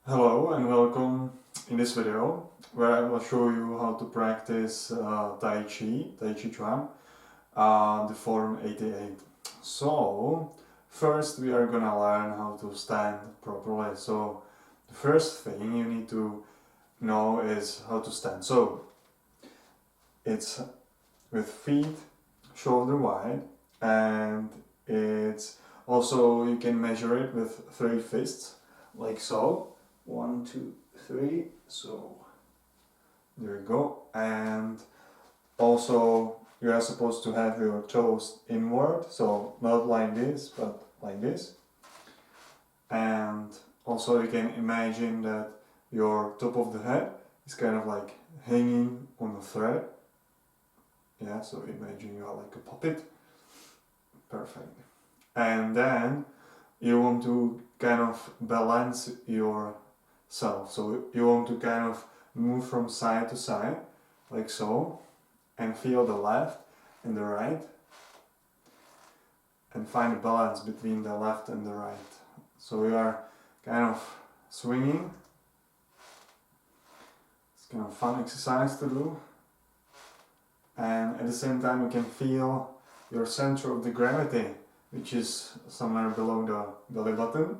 Hello and welcome in this video where I will show you how to practice Tai Chi Chuan, the form 88. So first we are gonna learn how to stand properly. So the first thing you need to know is how to stand. So it's with feet shoulder wide, and it's also you can measure it with 3 fists like so. 1, 2, 3, so there you go. And also you are supposed to have your toes inward, so not like this but like this. And also you can imagine that your top of the head is kind of like hanging on a thread. Yeah, so imagine you are like a puppet. Perfect. And then you want to kind of balance yourself. So you want to kind of move from side to side, like so, and feel the left and the right, and find a balance between the left and the right. So you are kind of swinging. It's kind of fun exercise to do. And at the same time you can feel your center of the gravity, which is somewhere below the belly button,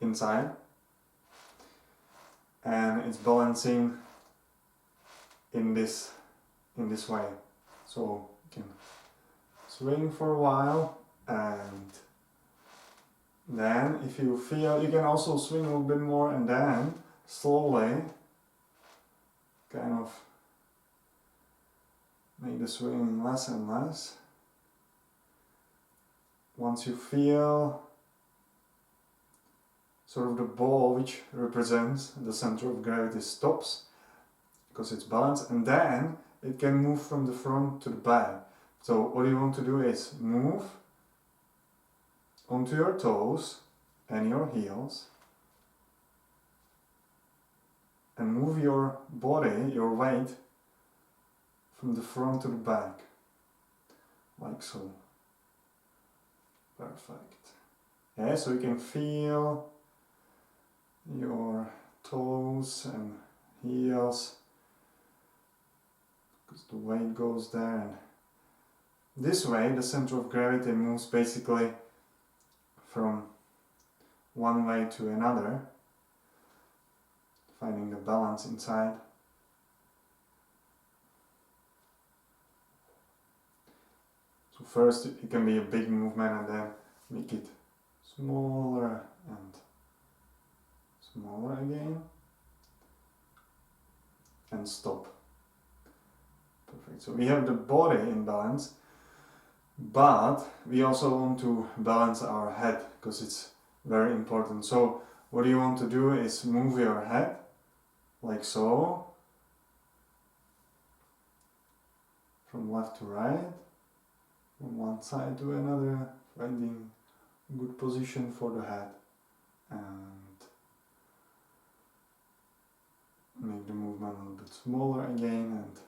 inside. And it's balancing in this way. So you can swing for a while, and then if you feel, you can also swing a little bit more, and then slowly kind of make the swing less and less. Once you feel sort of the ball which represents the center of gravity stops, because it's balanced, and then it can move from the front to the back. So what you want to do is move onto your toes and your heels, and move your body, your weight, from the front to the back, like so. Perfect. Yeah, so you can feel your toes and heels, because the weight goes there, and this way the center of gravity moves basically from one way to another, finding the balance inside. So first it can be a big movement, and then make it smaller and smaller again, and stop. Perfect. So we have the body in balance, but we also want to balance our head, because it's very important. So what you want to do is move your head like so, from left to right, from one side to another, finding a good position for the head, and make the movement a little bit smaller again, and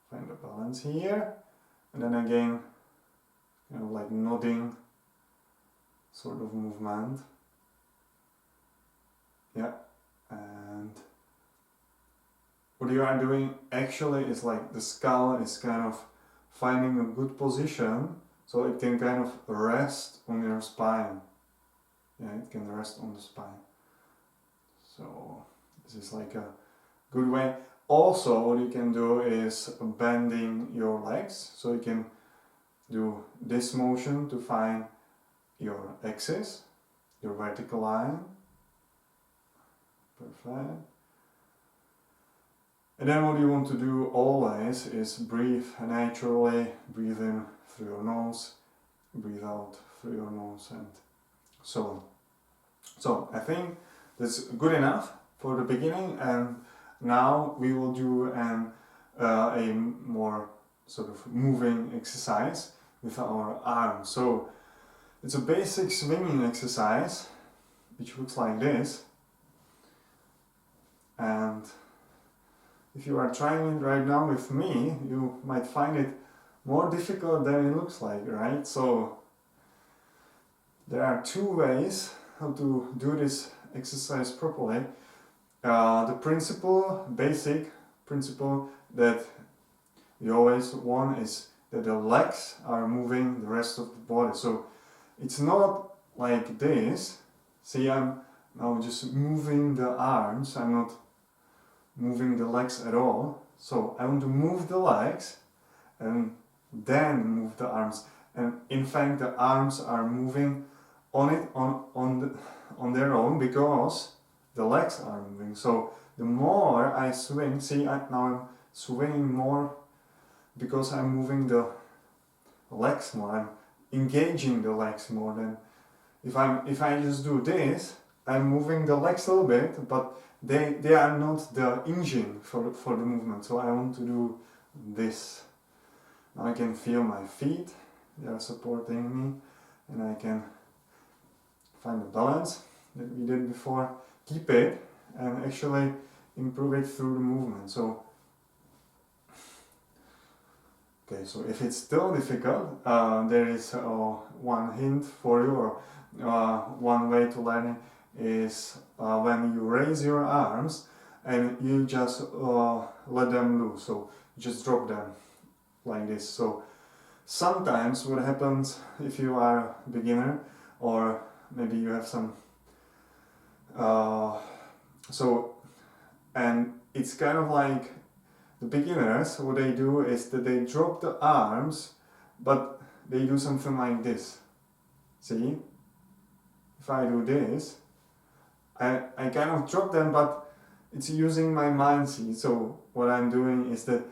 find the balance here. And then again, kind of like nodding sort of movement. Yeah, and what you are doing actually is like the skull is kind of finding a good position, so it can kind of rest on your spine. Yeah, it can rest on the spine. So this is like a good way. Also, what you can do is bending your legs, so you can do this motion to find your axis, your vertical line. Perfect. And then what you want to do always is breathe naturally, breathe in through your nose, breathe out through your nose, and so on. So I think that's good enough for the beginning, and now we will do a more sort of moving exercise with our arms. So it's a basic swinging exercise, which looks like this. And if you are trying it right now with me, you might find it more difficult than it looks like, right? So there are 2 ways how to do this exercise properly, the basic principle that we always want is that the legs are moving the rest of the body. So it's not like this. See, I'm now just moving the arms, I'm not moving the legs at all. So I want to move the legs and then move the arms. And in fact the arms are moving on their own because the legs are moving. So the more I swing, see, now I'm swinging more because I'm moving the legs more. I'm engaging the legs more than if I just do this. I'm moving the legs a little bit, but they are not the engine for the movement. So I want to do this. Now I can feel my feet, they are supporting me, and I can find the balance that we did before, keep it, and actually improve it through the movement. So, okay, so if it's still difficult, there is one hint for you, or one way to learn it is when you raise your arms and you just let them loose. So you just drop them like this. So sometimes what happens if you are a beginner, or maybe you have some and it's kind of like the beginners, what they do is that they drop the arms, but they do something like this. See, if I do this, I kind of drop them, but it's using my mind. See, so what I'm doing is that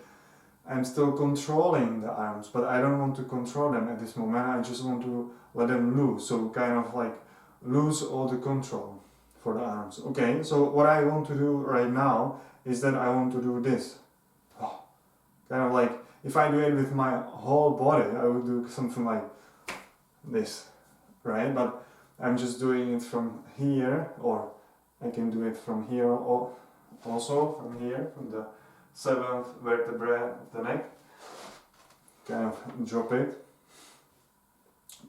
I'm still controlling the arms, but I don't want to control them at this moment. I just want to let them loose. So kind of like lose all the control for the arms. Okay, so what I want to do right now is that I want to do this. Oh, kind of like, if I do it with my whole body, I would do something like this, right? But I'm just doing it from here, or I can do it from here also, from here, from the 7th vertebrae of the neck. Kind of drop it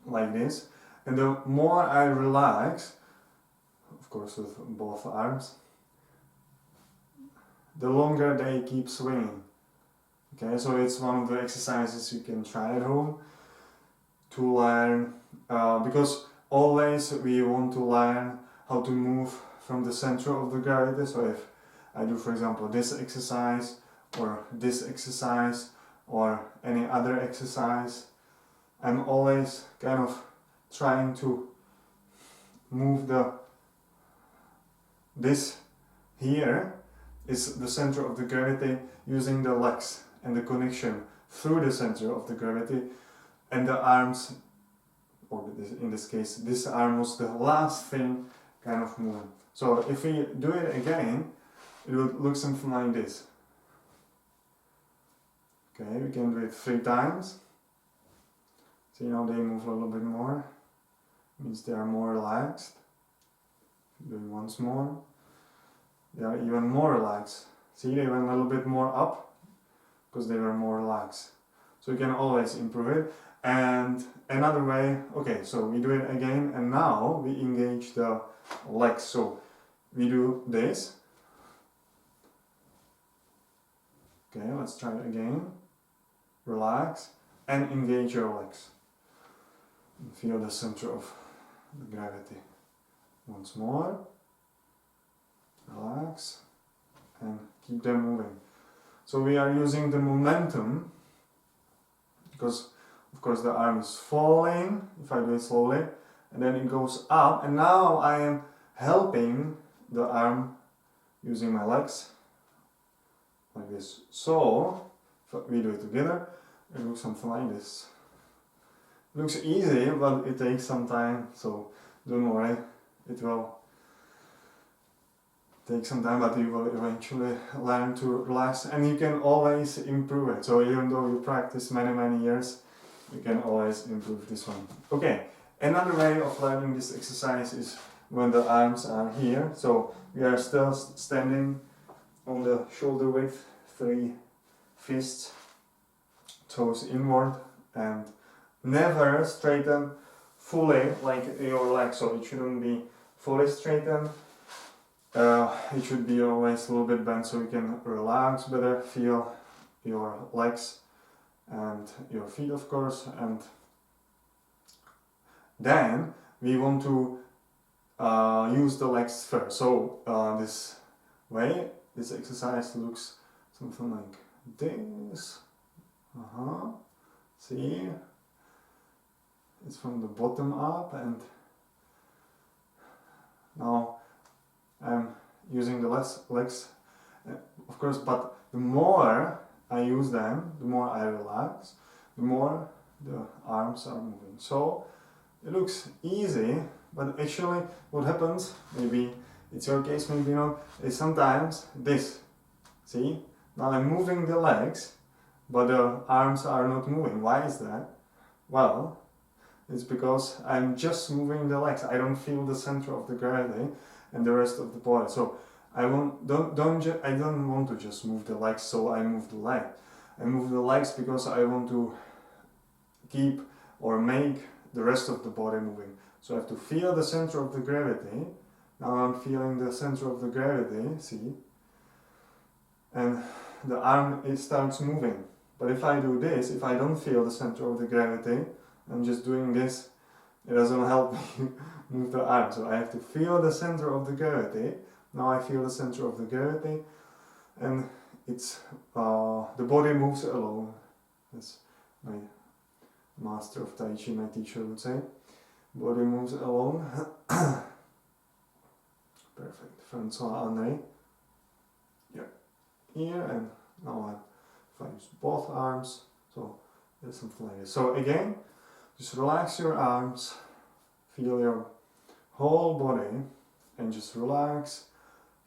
like this. And the more I relax, of course with both arms, the longer they keep swinging. Okay, so it's one of the exercises you can try at home to learn, because always we want to learn how to move from the center of the gravity. So if I do, for example, this exercise or any other exercise, I'm always kind of trying to move this here is the center of the gravity, using the legs and the connection through the center of the gravity, and the arms, or in this case this arm was the last thing kind of moving. So if we do it again, it would look something like this. Okay, we can do it 3 times. See, now they move a little bit more, means they are more relaxed. Do it once more, they are even more relaxed. See, they went a little bit more up because they were more relaxed. So you can always improve it. And another way, okay, so we do it again, and now we engage the legs. So we do this. Okay, let's try it again. Relax and engage your legs. And feel the center of the gravity. Once more. Relax and keep them moving. So we are using the momentum, because of course the arm is falling if I do it slowly, and then it goes up, and now I am helping the arm using my legs like this. So if we do it together, it looks something like this. It looks easy, but it takes some time, so don't worry, it will take some time, but you will eventually learn to relax, and you can always improve it. So even though you practice many years, you can always improve this one. Okay, another way of learning this exercise is when the arms are here. So we are still standing on the shoulder width, 3 fists, toes inward, and never straighten fully like your legs. So it shouldn't be fully straightened. it should be always a little bit bent so you can relax better, feel your legs and your feet of course, and then we want to use the legs first. So this way, this exercise looks something like this. See, it's from the bottom up, and now I'm using the legs, of course, but the more I use them, the more I relax, the more the arms are moving. So it looks easy, but actually what happens, maybe it's your case, maybe not, is sometimes this. See, now I'm moving the legs, but the arms are not moving. Why is that? Well, it's because I'm just moving the legs. I don't feel the center of the gravity and the rest of the body. So I don't want to just move the legs, so I move the leg. I move the legs because I want to keep or make the rest of the body moving. So I have to feel the center of the gravity. Now I'm feeling the center of the gravity, see? And the arm, it starts moving. But if I do this, if I don't feel the center of the gravity, I'm just doing this, it doesn't help me move the arm. So I have to feel the center of the gravity. Now I feel the center of the gravity, and it's the body moves alone. That's my master of Tai Chi, my teacher would say. Body moves alone. Perfect. François Henri. Yeah. Here, and now if I use both arms, so there's something like this. So again, just relax your arms, feel your whole body, and just relax,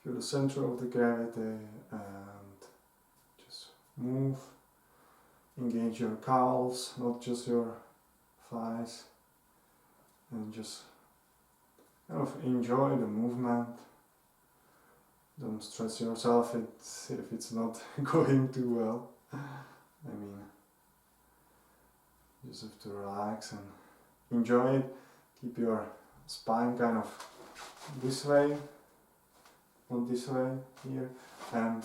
feel the center of the gravity, and just move, engage your calves, not just your thighs, and just kind of enjoy the movement. Don't stress yourself if it's not going too well. I mean, you just have to relax and enjoy it. Keep your spine kind of this way, not this way, here, and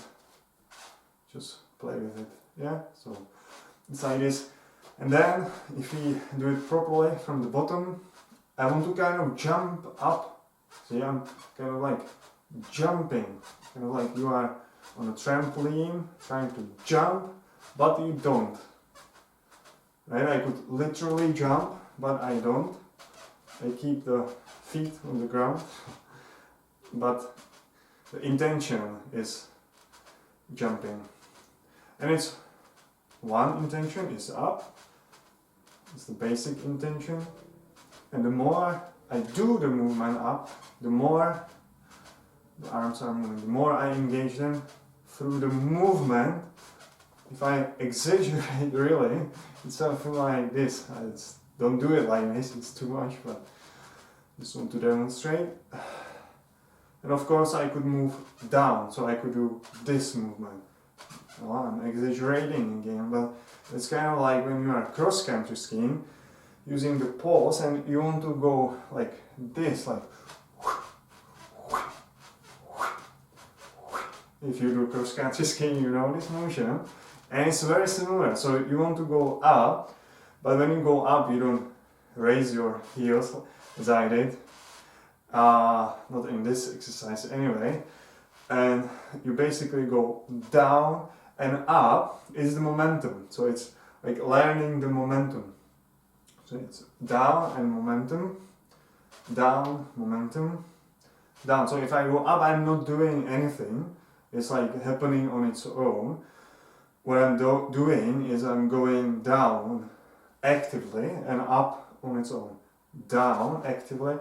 just play with it. Yeah, so it's like this. And then, if we do it properly from the bottom, I want to kind of jump up. See, I'm kind of like jumping, kind of like you are on a trampoline trying to jump, but you don't. Right? I could literally jump, but I don't. I keep the feet on the ground, but the intention is jumping. And it's one intention is up, it's the basic intention, and the more I do the movement up, the more the arms are moving, the more I engage them through the movement. If I exaggerate really, it's something like this. Don't do it like this, it's too much, but just want to demonstrate. And of course I could move down, so I could do this movement. Well, I'm exaggerating again, but it's kind of like when you are cross-country skiing, using the paws, and you want to go like this, like if you do cross-country skiing, you know this motion, and it's very similar. So you want to go up, but when you go up, you don't raise your heels as I did, not in this exercise anyway, and you basically go down and up is the momentum. So it's like learning the momentum. So it's down and momentum, down, momentum, down. So if I go up, I'm not doing anything. It's like happening on its own. What I'm doing is I'm going down actively and up on its own. Down actively,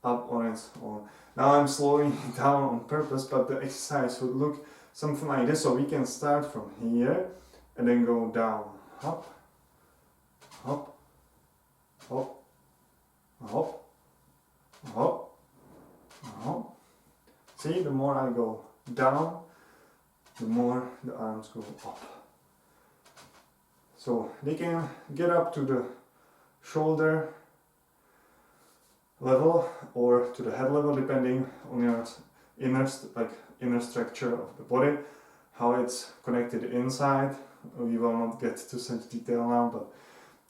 up on its own. Now I'm slowing down on purpose, but the exercise would look something like this. So we can start from here and then go down, up, up, up, up, up, up. See, the more I go down, the more the arms go up. So they can get up to the shoulder level or to the head level depending on your inner structure of the body, how it's connected inside. We will not get to such detail now, but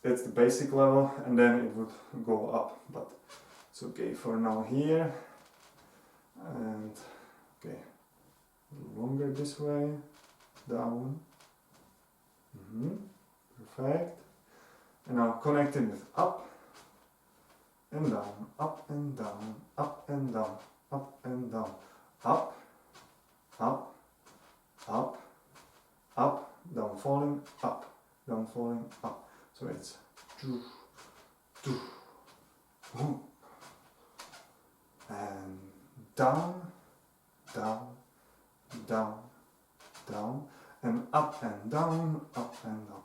that's the basic level, and then it would go up, but it's okay for now here. And okay, longer this way, down. Perfect. And now connecting with up and down, up and down, up and down, up and down, up, up, up, up, down falling, up, down falling, up. So it's do, do, boom, and down, down, down, down, and up and down, up and down.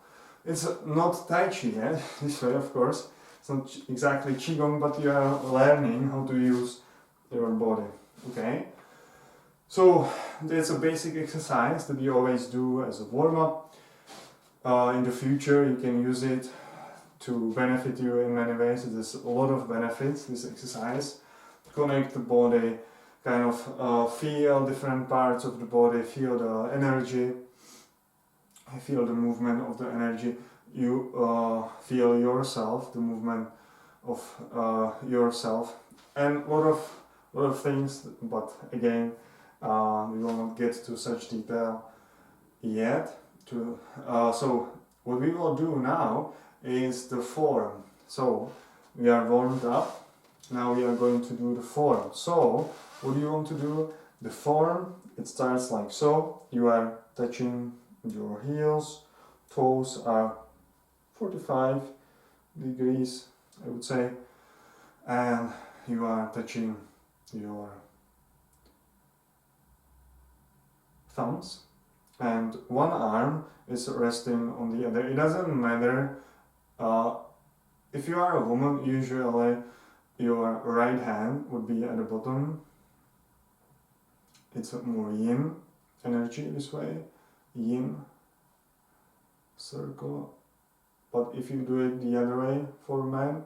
It's not Tai Chi, eh? This way, of course. It's not exactly Qigong, but you are learning how to use your body. Okay? So, it's a basic exercise that you always do as a warm-up. In the future, you can use it to benefit you in many ways. There's a lot of benefits, this exercise. Connect the body, kind of feel different parts of the body, feel the energy. I feel the movement of the energy. You feel yourself, the movement of yourself, and a lot of things. But again, we will not get to such detail yet. So what we will do now is the form. So we are warmed up. Now we are going to do the form. So what do you want to do? The form. It starts like so. You are touching your heels, toes are 45 degrees, I would say, and you are touching your thumbs, and one arm is resting on the other. It doesn't matter if you are a woman. Usually your right hand would be at the bottom. It's more yin energy this way. Yin circle, but if you do it the other way for men,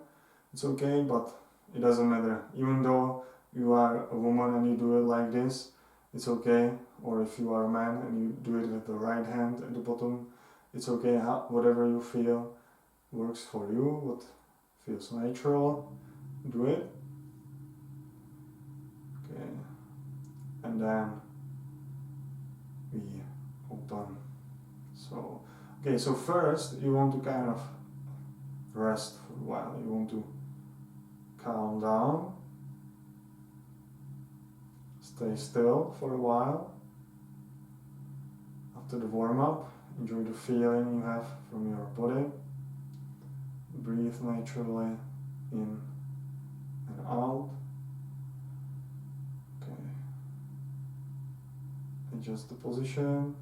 it's okay, but it doesn't matter. Even though you are a woman and you do it like this, it's okay. Or if you are a man and you do it with the right hand at the bottom, it's okay. Whatever you feel works for you, what feels natural, do it. Okay, and then we open. So, okay, so first you want to kind of rest for a while. You want to calm down, stay still for a while. After the warm-up, enjoy the feeling you have from your body. Breathe naturally in and out. Okay. Adjust the position.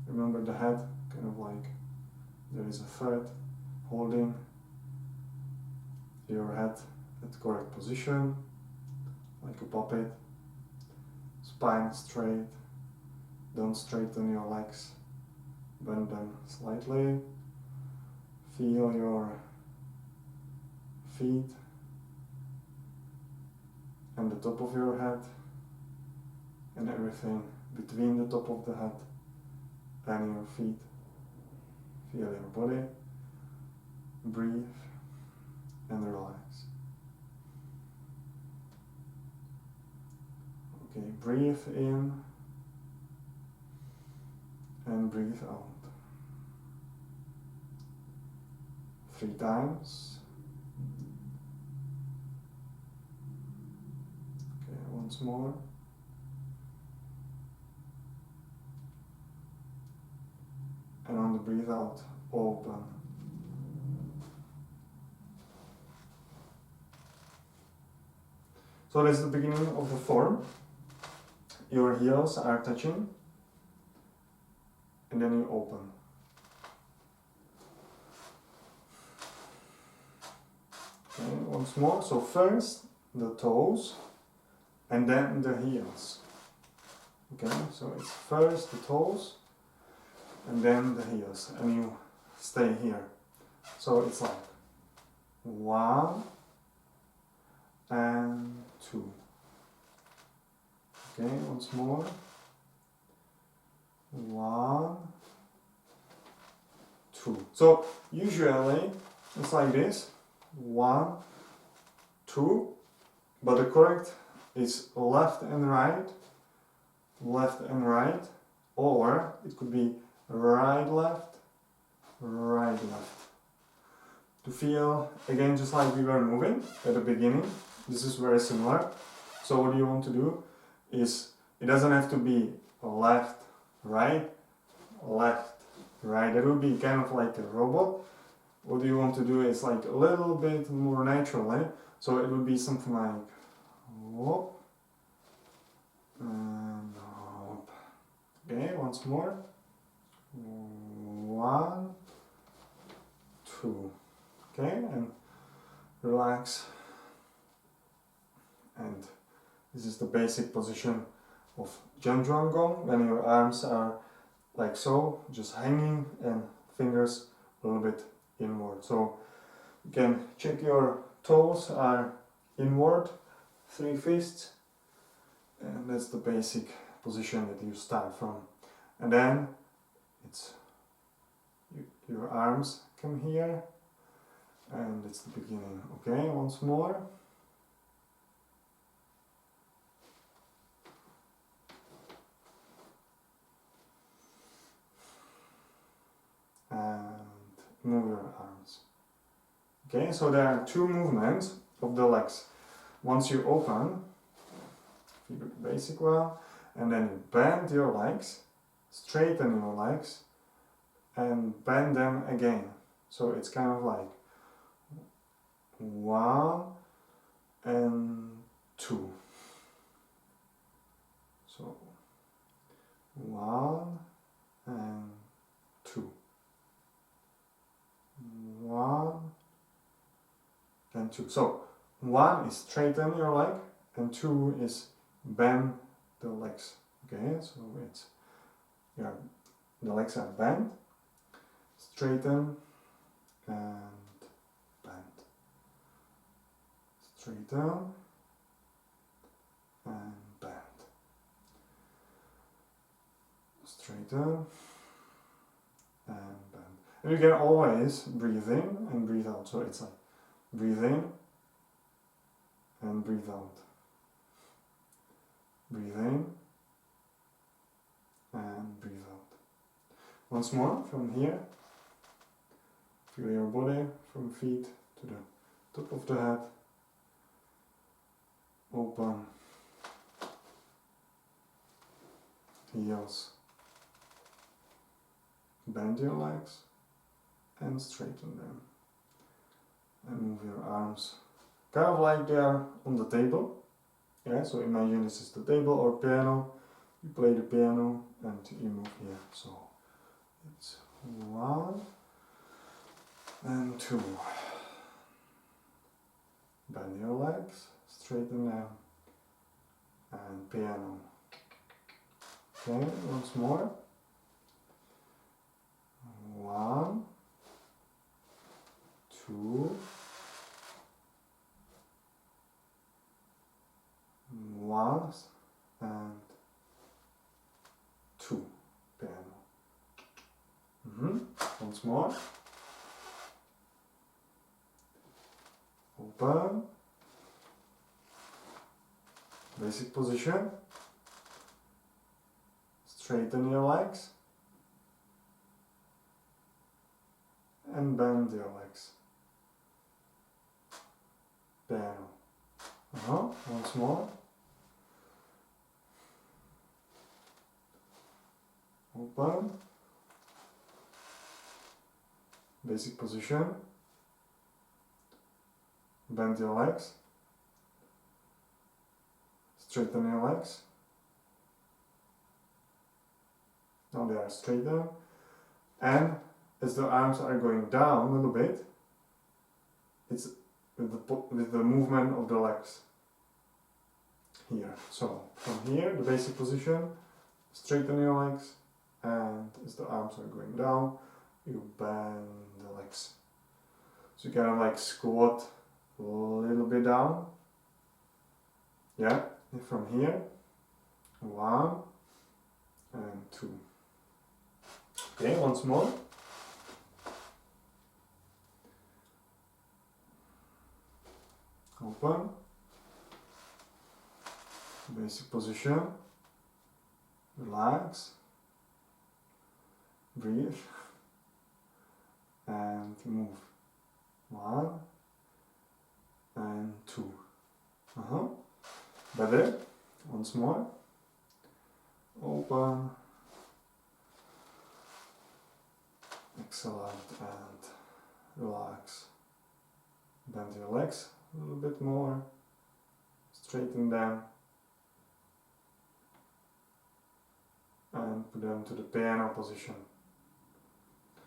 Remember the head, kind of like there is a thread holding your head at the correct position, like a puppet. Spine straight. Don't straighten your legs, bend them slightly. Feel your feet and the top of your head and everything between the top of the head and your feet. Feel your body, breathe and relax. Okay, breathe in and breathe out. 3 times. Okay, once more. And on the breathe out, open. So that's the beginning of the form. Your heels are touching, and then you open. Okay, once more. So first the toes, and then the heels. Okay, so it's first the toes, and then the heels, and you stay here. So it's like 1 and 2. Okay, once more. 1, 2. So usually it's like this. 1, 2. But the correct is left and right, or it could be right, left, right, left. To feel, again, just like we were moving at the beginning, this is very similar. So what you want to do is, it doesn't have to be left, right, that would be kind of like a robot. What you want to do is like a little bit more naturally, so it would be something like whoop and hop. Okay, once more. 1, 2. Okay, and relax. And this is the basic position of Zhangzhuangong, when your arms are like so, just hanging, and fingers a little bit inward. So you can check your toes are inward, 3 fists, and that's the basic position that you start from. And then it's your arms come here, and it's the beginning. Okay, once more. And move your arms. Okay, so there are 2 movements of the legs. Once you open, you do the basic one, and then you bend your legs, straighten your legs, and bend them again. So it's kind of like 1 and 2. So 1 and 2. 1 and 2. So 1 is straighten your leg, and 2 is bend the legs. Okay, so it's the legs are bent, straighten and bend, straighten and bend, straighten and bend. And you can always breathe in and breathe out. So it's like breathe in and breathe out. Breathe in and breathe out. Once more from here. Feel your body from feet to the top of the head. Open. Heels. Bend your legs and straighten them. And move your arms kind of like they are on the table. Yeah, so imagine this is the table or piano. You play the piano and you move here. So it's 1 and 2. Bend your legs, straighten them, and piano. Okay, once more. 1, 2, 1 and 2, piano. Once more. Open. Basic position. Straighten your legs. And bend your legs. Piano. Once more. Open. Basic position. Bend your legs. Straighten your legs. Now they are straightened. And as the arms are going down a little bit, it's with the movement of the legs here. So from here, the basic position, straighten your legs, and as the arms are going down, you bend the legs. So you kind of like squat a little bit down. Yeah, and from here, 1 and 2. Okay, once more. Open. Basic position. Relax. Breathe. And move. 1 and 2. Better. Once more. Open. Excellent. And relax. Bend your legs a little bit more. Straighten them. And put them to the piano position.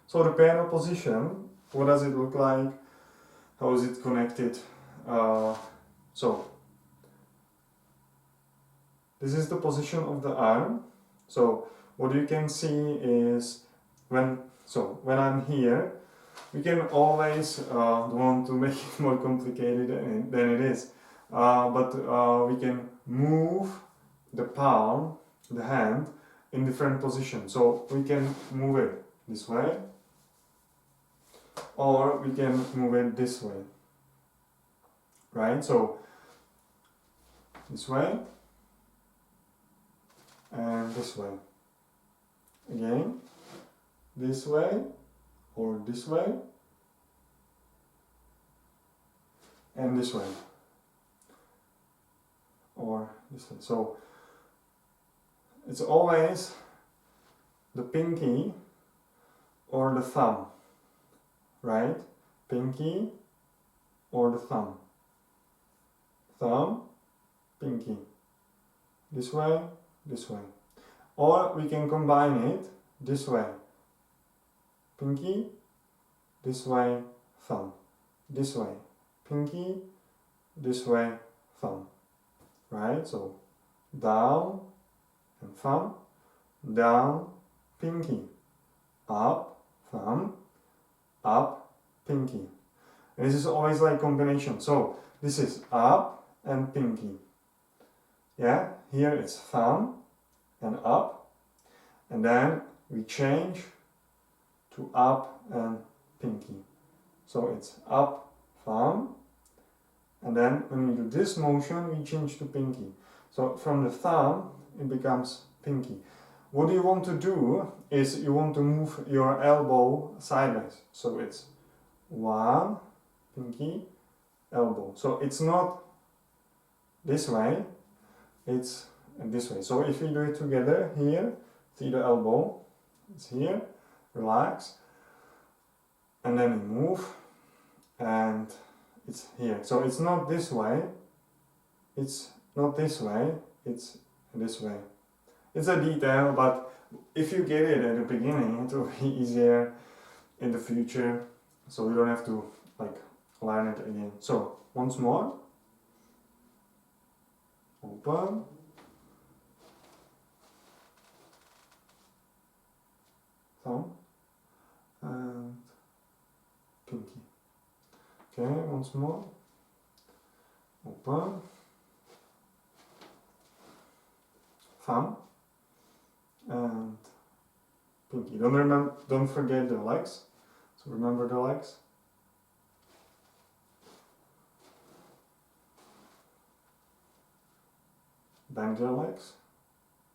So the piano position, what does it look like? How is it connected? So this is the position of the arm. So what you can see is when I'm here, we can always want to make it more complicated than it is. But we can move the palm, the hand, in different positions. So we can move it this way, or we can move it this way. Right? So this way and this way. Again, this way or this way and this way or this way. So it's always the pinky or the thumb, right? Pinky or the thumb. Thumb, pinky. This way, this way. Or we can combine it this way. Pinky, this way, thumb. This way. Pinky, this way, thumb. Right? So down and thumb, down, pinky, up, thumb, up, pinky. And this is always like combination. So this is up and pinky. Yeah, here it's thumb and up, and then we change to up and pinky. So it's up, thumb, and then when we do this motion, we change to pinky. So from the thumb, it becomes pinky. What you want to do is you want to move your elbow sideways. So it's 1, pinky, elbow. So it's not this way, it's this way. So if we do it together here, see the elbow, it's here, relax, and then we move, and it's here. So it's not this way, it's not this way, it's this way. It's a detail, but if you get it at the beginning, it will be easier in the future, so you don't have to like learn it again. So once more, open, thumb and pinky. Okay, once more, open, thumb and pinky. Don't forget the legs. So remember the legs. Bend your legs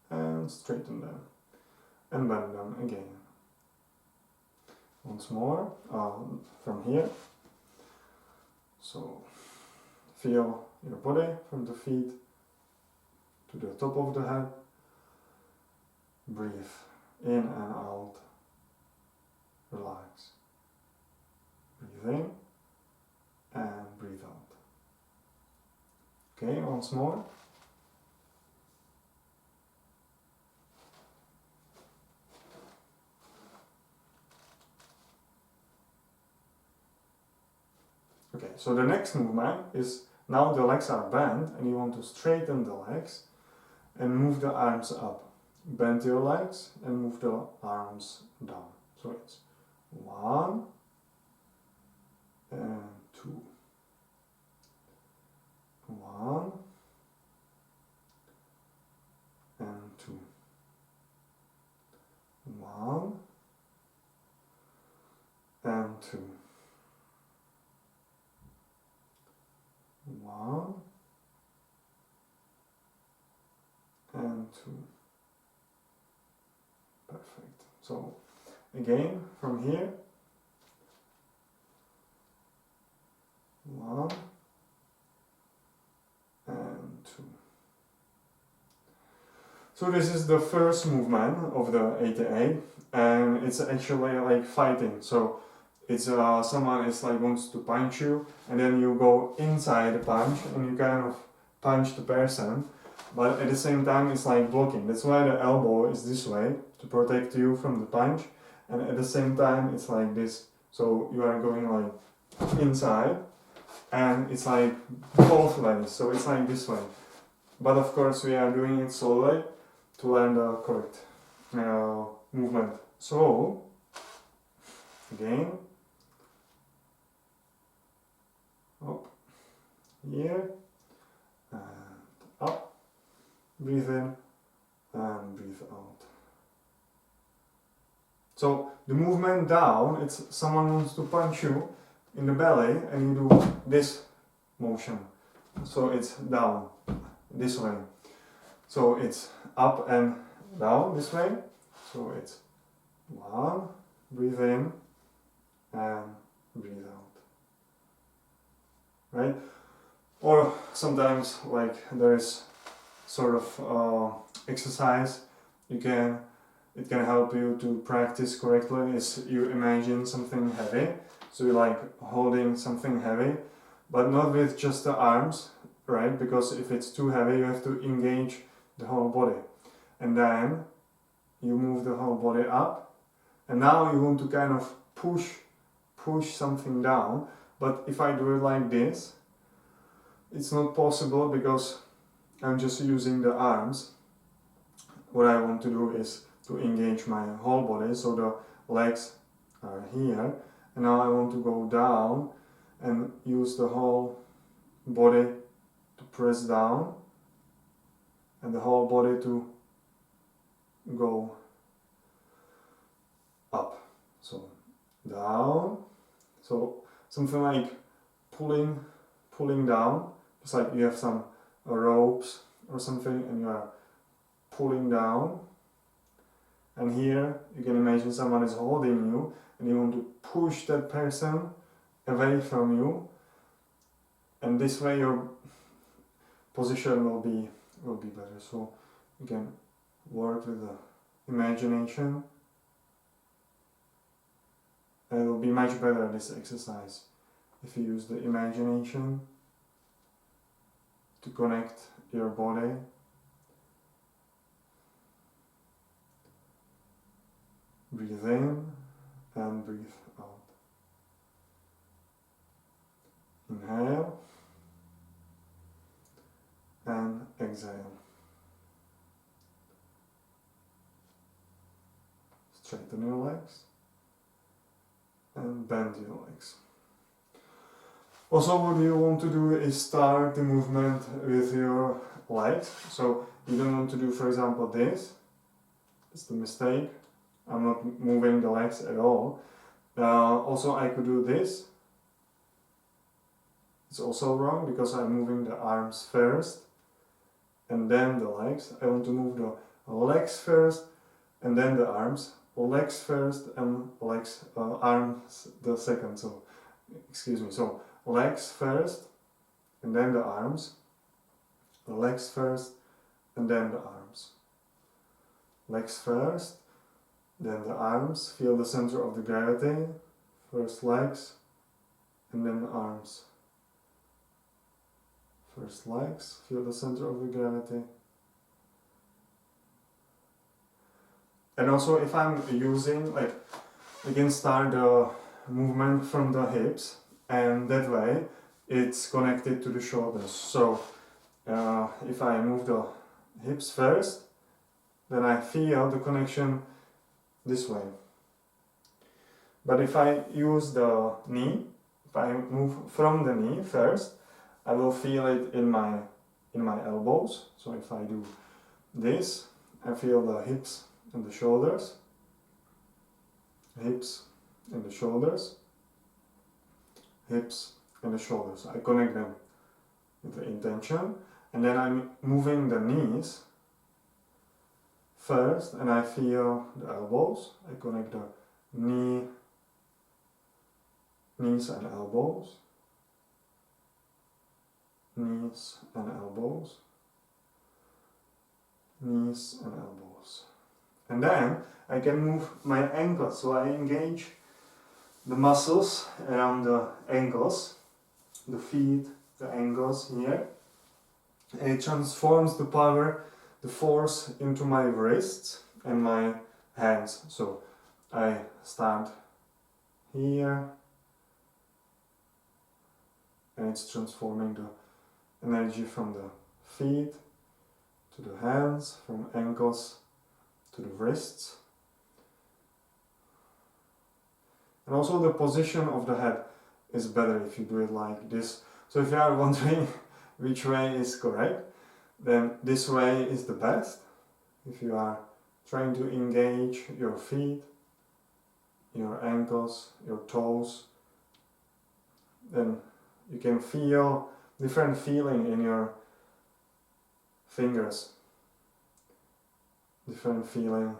and straighten them and bend them again. Once more from here. So feel your body from the feet to the top of the head. Breathe in and out. Relax. Breathe in and breathe out. Okay, once more. Okay, so the next movement is now the legs are bent and you want to straighten the legs and move the arms up. Bend your legs and move the arms down. So it's 1 and 2. 1 and 2. 1 and 2. Perfect. So again from here, 1 and 2. So this is the first movement of the 88, and it's actually like fighting. So it's someone is like wants to punch you, and then you go inside the punch and you kind of punch the person, but at the same time it's like blocking. That's why the elbow is this way, to protect you from the punch, and at the same time it's like this. So you are going like inside, and it's like both ways, so it's like this way. But of course we are doing it slowly to learn the correct movement. So again, up, here, and up, breathe in, and breathe out. So the movement down, it's someone wants to punch you in the belly, and you do this motion. So it's down, this way. So it's up and down this way. So it's 1, breathe in, and breathe out. Right? Or sometimes like there is sort of exercise it can help you to practice correctly, is you imagine something heavy. So you're like holding something heavy, but not with just the arms, right? Because if it's too heavy, you have to engage the whole body. And then you move the whole body up, and now you want to kind of push something down. But if I do it like this, it's not possible because I'm just using the arms. What I want to do is to engage my whole body, so the legs are here, and now I want to go down and use the whole body to press down, and the whole body to go up. So down, so something like pulling down. It's like you have some ropes or something and you are pulling down, and here you can imagine someone is holding you and you want to push that person away from you, and this way your position will be better. So you can work with the imagination, and it will be much better, this exercise, if you use the imagination to connect your body breathe in and breathe out. Inhale and exhale. Straighten your legs and bend your legs. Also, what you want to do is start the movement with your legs. So you don't want to do, for example, this. It's the mistake. I'm not moving the legs at all. Also, I could do this. It's also wrong because I'm moving the arms first and then the legs. I want to move the legs first and then the arms. Legs first and arms the second. So, excuse me. So legs first and then the arms. Legs first and then the arms. Legs first, then the arms. Feel the center of the gravity. First legs and then the arms. First legs, feel the center of the gravity. And also, if I'm using, like, I can start the movement from the hips, and that way it's connected to the shoulders. So if I move the hips first, then I feel the connection this way. But if I use the knee, if I move from the knee first, I will feel it in my elbows. So if I do this, I feel the hips and the shoulders. Hips and the shoulders. hips and the shoulders. I connect them with the intention, and then I'm moving the knees first, and I feel the elbows. I connect the knees and elbows, knees and elbows, knees and elbows. And then I can move my ankles, so I engage the muscles around the ankles, the feet, the ankles here. And it transforms the power, the force into my wrists and my hands. So I start here, and it's transforming the energy from the feet to the hands, from ankles to the wrists. And also the position of the head is better if you do it like this. So if you are wondering which way is correct, then this way is the best. If you are trying to engage your feet, your ankles, your toes, then you can feel different feeling in your fingers, different feeling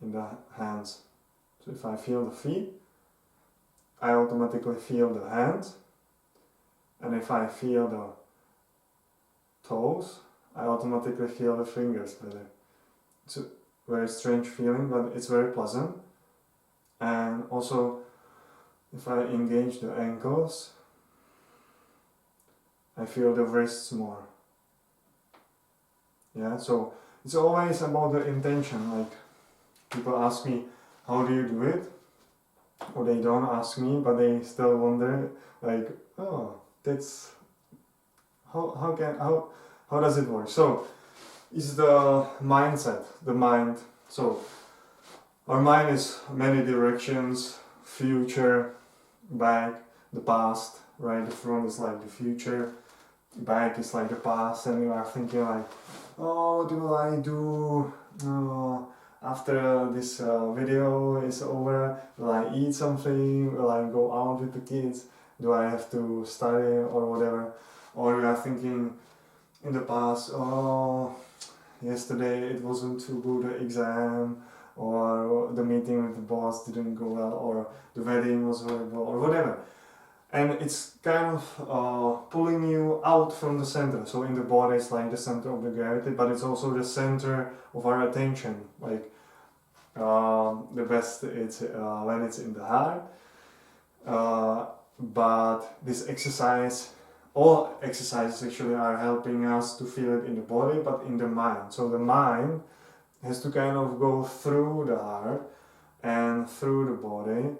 in the hands. So if I feel the feet, I automatically feel the hands, and if I feel the toes, I automatically feel the fingers better. It's a very strange feeling, but it's very pleasant. And also, if I engage the ankles, I feel the wrists more. Yeah, so it's always about the intention. Like, people ask me, how do you do it? Or they don't ask me, but they still wonder, like, oh, that's how does it work? So it's the mindset, the mind. So our mind is many directions: future, back, the past, right? The front is like the future, back is like the past, and you are thinking like, oh, what will I do? Oh, after this video is over, will I eat something? Will I go out with the kids? Do I have to study or whatever? Or you are thinking in the past, oh, yesterday it wasn't too good the exam, or the meeting with the boss didn't go well, or the wedding was horrible, or whatever. And it's kind of pulling you out from the center. So in the body it's like the center of the gravity, but it's also the center of our attention. Like the best it's when it's in the heart. But this exercise, all exercises actually are helping us to feel it in the body, but in the mind. So the mind has to kind of go through the heart and through the body,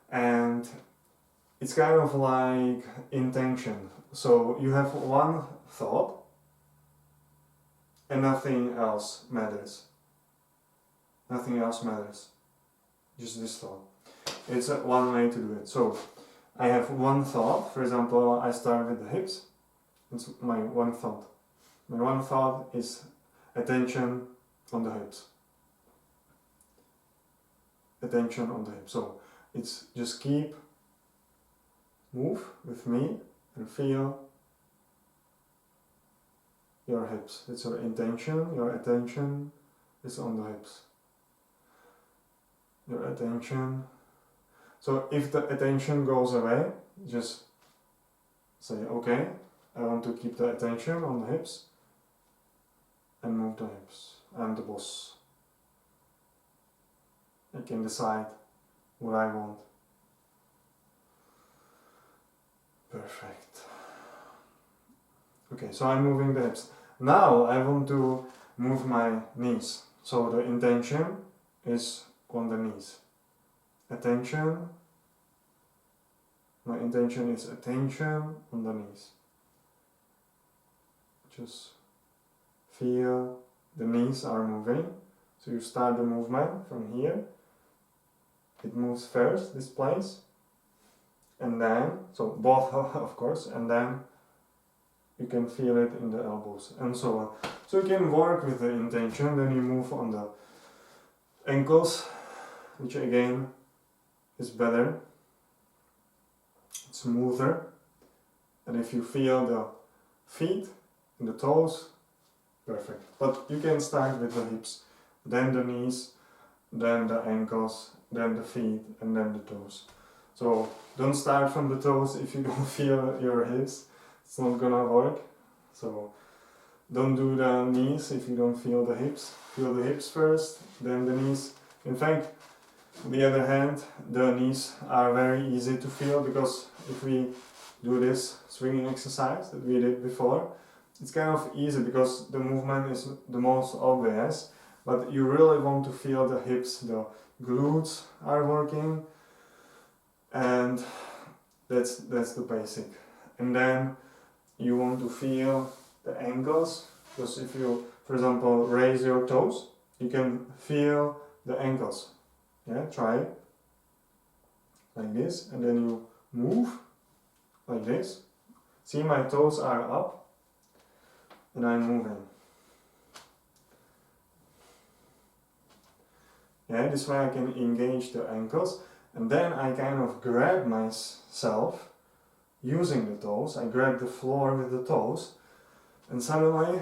and it's kind of like intention. So you have one thought and nothing else matters. Nothing else matters. Just this thought. It's one way to do it. So I have one thought. For example, I start with the hips. It's my one thought. My one thought is attention on the hips. Attention on the hips. So it's just move with me and feel your hips. It's your intention, your attention is on the hips. Your attention. So if the attention goes away, just say, okay, I want to keep the attention on the hips, and move the hips. I'm the boss. I can decide what I want. Perfect. Okay, so I'm moving the hips. Now I want to move my knees. So the intention is on the knees. Attention. My intention is attention on the knees. Just feel the knees are moving. So you start the movement from here. It moves first, this place. And then, so both of course, and then you can feel it in the elbows and so on. So you can work with the intention, then you move on the ankles, which again is better. smoother. And if you feel the feet and the toes, perfect. But you can start with the hips, then the knees, then the ankles, then the feet, and then the toes. So don't start from the toes if you don't feel your hips. It's not gonna work. So don't do the knees if you don't feel the hips. Feel the hips first, then the knees. In fact, on the other hand, the knees are very easy to feel, because if we do this swinging exercise that we did before, it's kind of easy because the movement is the most obvious, but you really want to feel the hips, the glutes are working, and that's the basic. And then you want to feel the ankles, because if you, for example, raise your toes, you can feel the ankles. Yeah, try it like this, and then you move like this. See, my toes are up and I'm moving. Yeah, this way I can engage the ankles, and then I kind of grab myself using the toes. I grab the floor with the toes, and suddenly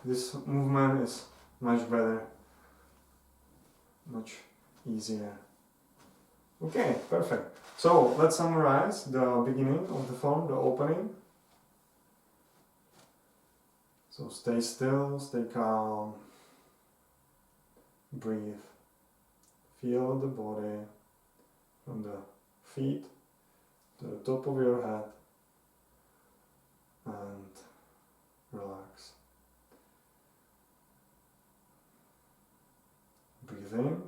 this movement is much better, much easier. Okay, perfect. So let's summarize the beginning of the form, the opening. So stay still, stay calm, breathe, feel the body from the feet to the top of your head, and relax. Breathe in,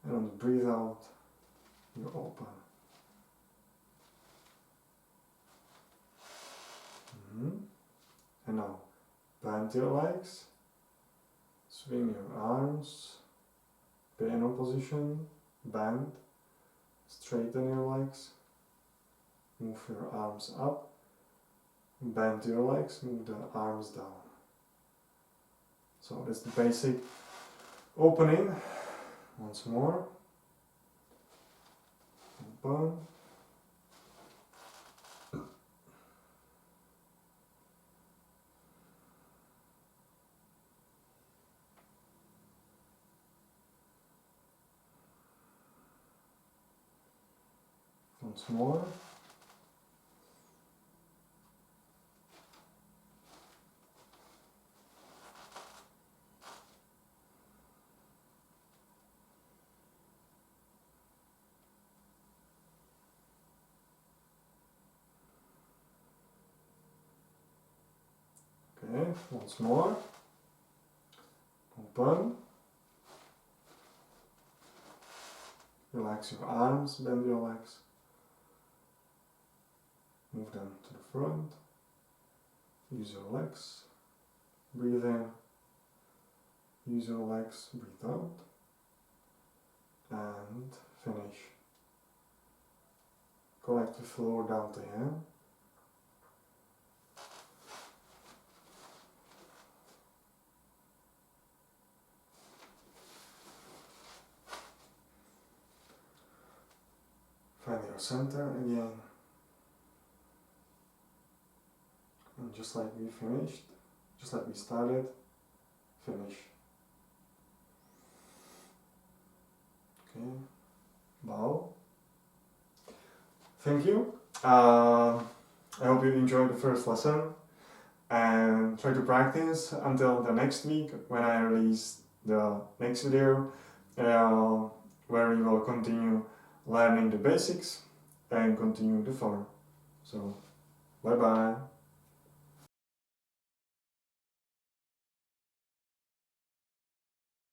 and on the breathe out, you open. And now, bend your legs, swing your arms, piano position, bend, straighten your legs, move your arms up, bend your legs, move the arms down. So that's the basic opening. Once more. Open. Once more. Okay, once more. Open. Relax your arms, bend your legs. Move them to the front. Use your legs. Breathe in. Use your legs, breathe out. And finish. Collect the floor down to here. Find your center again. And just like we finished, just like we started, finish. Okay, bow. Thank you. I hope you enjoyed the first lesson, and try to practice until the next week when I release the next video, where we will continue learning the basics and continue the form. So, bye bye.